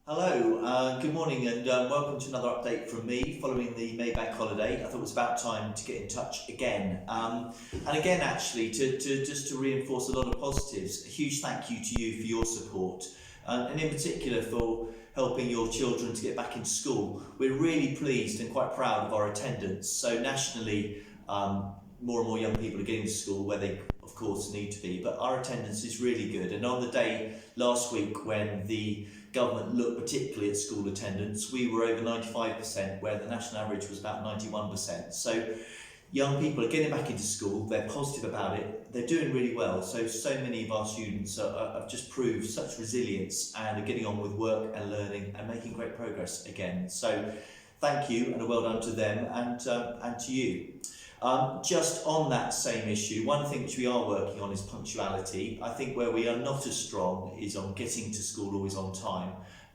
Hello, good morning, and welcome to another update from me following the Maybank holiday. I thought it was about time to get in touch again. And again, actually, to just to reinforce a lot of positives, a huge thank you to you for your support, and in particular for helping your children to get back into school. We're really pleased and quite proud of our attendance. So nationally, more and more young people are getting to school where they, of course, need to be, but our attendance is really good. And on the day last week when the government looked particularly at school attendance, we were over 95%, where the national average was about 91%. So young people are getting back into school, they're positive about it, they're doing really well. So many of our students have just proved such resilience and are getting on with work and learning and making great progress again. So thank you and a well done to them and to you. Just on that same issue, one thing which we are working on is punctuality. I think where we are not as strong is on getting to school always on time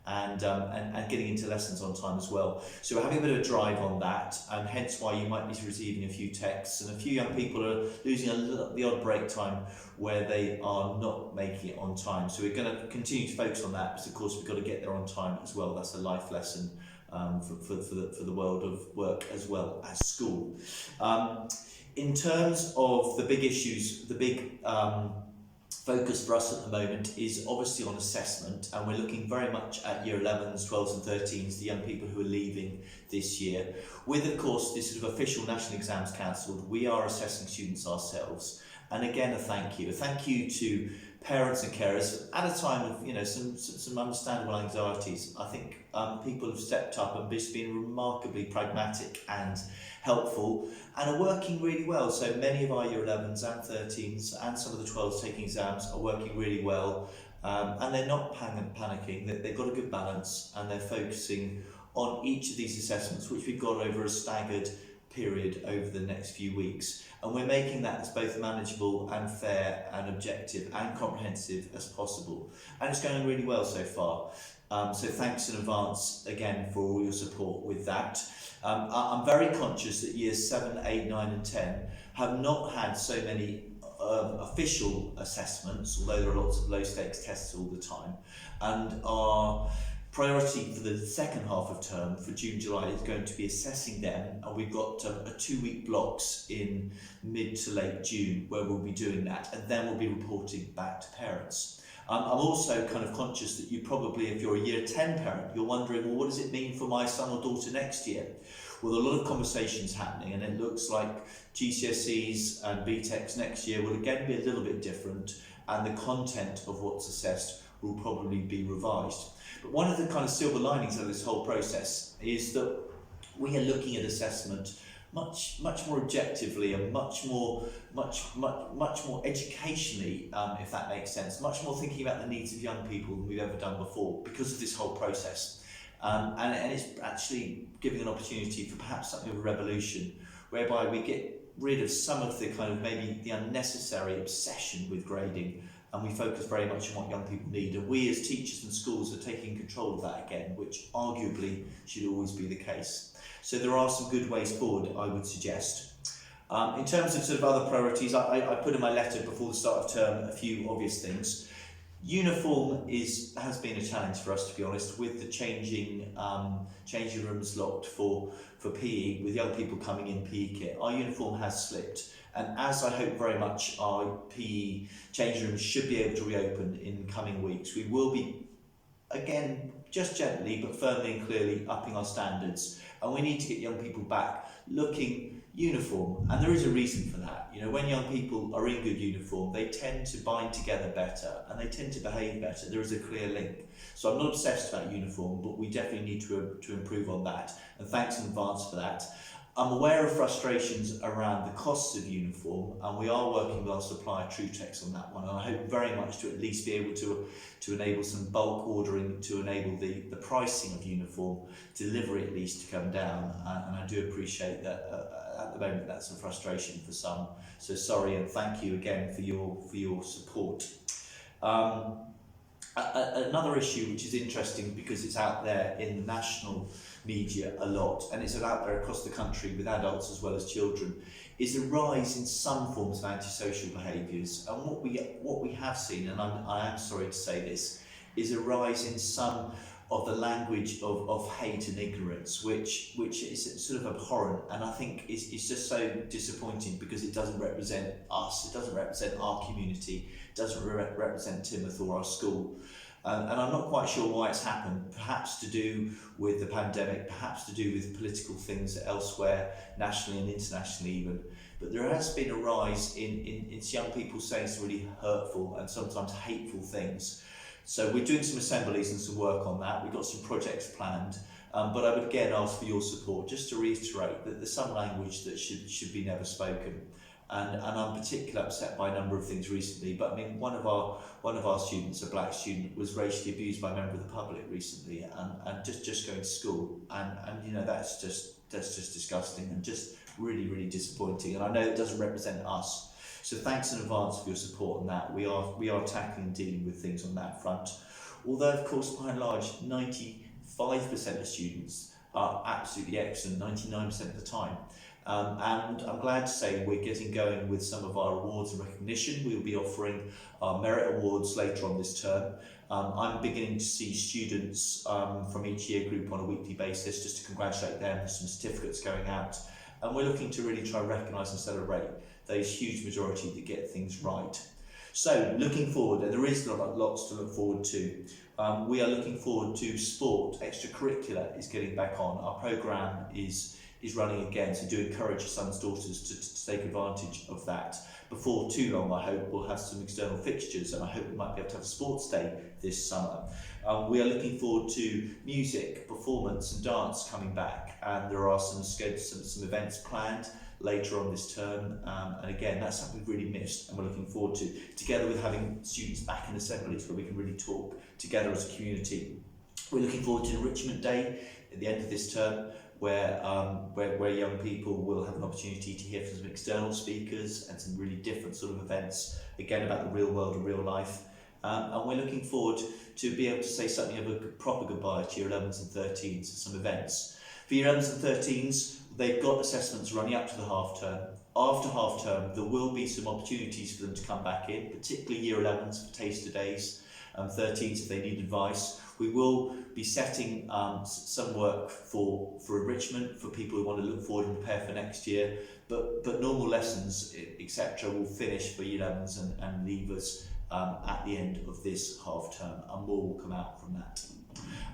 and getting into lessons on time as well. So we're having a bit of a drive on that, and hence why you might be receiving a few texts, and a few young people are losing the odd break time where they are not making it on time. So we're going to continue to focus on that, because of course we've got to get there on time as well. That's a life lesson for the world of work as well as school. In terms of the big issues, the big focus for us at the moment is obviously on assessment, and we're looking very much at year 11s, 12s and 13s, the young people who are leaving this year. With, of course, this sort of official national exams cancelled, we are assessing students ourselves. And again, a thank you to parents and carers at a time of some understandable anxieties. I think people have stepped up and just been remarkably pragmatic and helpful and are working really well. So many of our year 11s and 13s and some of the 12s taking exams are working really well, and they're not panicking. They've got a good balance and they're focusing on each of these assessments, which we've got over a staggered period over the next few weeks, and we're making that as both manageable and fair and objective and comprehensive as possible, and it's going really well so far. So thanks in advance again for all your support with that. I'm very conscious that years 7, 8, 9 and 10 have not had so many official assessments, although there are lots of low stakes tests all the time, and our priority for the second half of term for June, July is going to be assessing them, and we've got a 2-week blocks in mid to late June where we'll be doing that, and then we'll be reporting back to parents. I'm also kind of conscious that you probably, if you're a year 10 parent, you're wondering, well, what does it mean for my son or daughter next year? Well, a lot of conversations happening, and it looks like GCSEs and BTECs next year will again be a little bit different, and the content of what's assessed will probably be revised. But one of the kind of silver linings of this whole process is that we are looking at assessment much more objectively and much more educationally, if that makes sense. Much more thinking about the needs of young people than we've ever done before because of this whole process. And it's actually giving an opportunity for perhaps something of a revolution, whereby we get rid of some of the kind of maybe the unnecessary obsession with grading, and we focus very much on what young people need. And we as teachers and schools are taking control of that again, which arguably should always be the case. So there are some good ways forward, I would suggest. In terms of sort of other priorities, I put in my letter before the start of term a few obvious things. Uniform has been a challenge for us, to be honest, with the changing rooms locked for PE, with young people coming in PE kit. Our uniform has slipped. And as I hope very much our PE change rooms should be able to reopen in coming weeks, we will be, again, just gently but firmly and clearly upping our standards. And we need to get young people back looking uniform. And there is a reason for that. You know, when young people are in good uniform, they tend to bind together better and they tend to behave better. There is a clear link. So I'm not obsessed about uniform, but we definitely need to improve on that. And thanks in advance for that. I'm aware of frustrations around the costs of uniform, and we are working with our supplier TrueTex on that one, and I hope very much to at least be able to enable some bulk ordering to enable the pricing of uniform delivery at least to come down, and I do appreciate that at the moment that's a frustration for some, so sorry and thank you again for your support. Another issue which is interesting because it's out there in the national media a lot, and it's out there across the country with adults as well as children, is a rise in some forms of antisocial behaviours. And what we have seen, and I am sorry to say this, is a rise in some of the language of hate and ignorance, which is sort of abhorrent, and I think is just so disappointing because it doesn't represent us, it doesn't represent our community, it doesn't represent Timoth or our school. And I'm not quite sure why it's happened, perhaps to do with the pandemic, perhaps to do with political things elsewhere, nationally and internationally even. But there has been a rise in young people saying some really hurtful and sometimes hateful things. So we're doing some assemblies and some work on that. We've got some projects planned. But I would again ask for your support, just to reiterate that there's some language that should be never spoken. And I'm particularly upset by a number of things recently, but I mean one of our students, a black student, was racially abused by a member of the public recently, and just going to school, and you know that's just disgusting and just really disappointing, and I know it doesn't represent us. So thanks in advance for your support on that. We are tackling and dealing with things on that front. Although of course by and large 95% of students are absolutely excellent 99% of the time. And I'm glad to say we're getting going with some of our awards and recognition. We'll be offering our merit awards later on this term. I'm beginning to see students from each year group on a weekly basis just to congratulate them. There's some certificates going out. And we're looking to really try and recognise and celebrate those huge majority that get things right. So looking forward, and there is lots to look forward to. We are looking forward to sport, extracurricular is getting back on. Our programme is running again, so do encourage your sons and daughters to take advantage of that. Before too long, I hope we'll have some external fixtures, and I hope we might be able to have a sports day this summer. We are looking forward to music, performance and dance coming back, and there are some events planned later on this term, and again that's something we've really missed and we're looking forward to, together with having students back in assemblies where we can really talk together as a community. We're looking forward to Enrichment Day at the end of this term, where young people will have an opportunity to hear from some external speakers and some really different sort of events, again about the real world and real life. And we're looking forward to be able to say something of a proper goodbye to year 11s and 13s, some events. For year 11s and 13s, they've got assessments running up to the half term. After half term, there will be some opportunities for them to come back in, particularly year 11s for taster days, 13s if they need advice. We will be setting some work for enrichment for people who want to look forward and prepare for next year, but normal lessons, etc., will finish for year 11s and leave us at the end of this half term, and more will come out from that.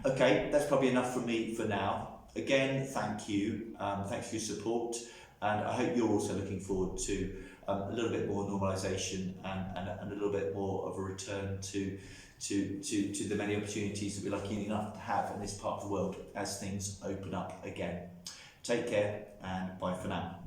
Okay, that's probably enough from me for now. Again, thank you. Thanks for your support, and I hope you're also looking forward to a little bit more normalisation and a little bit more of a return to the many opportunities that we're lucky enough to have in this part of the world as things open up again. Take care and bye for now.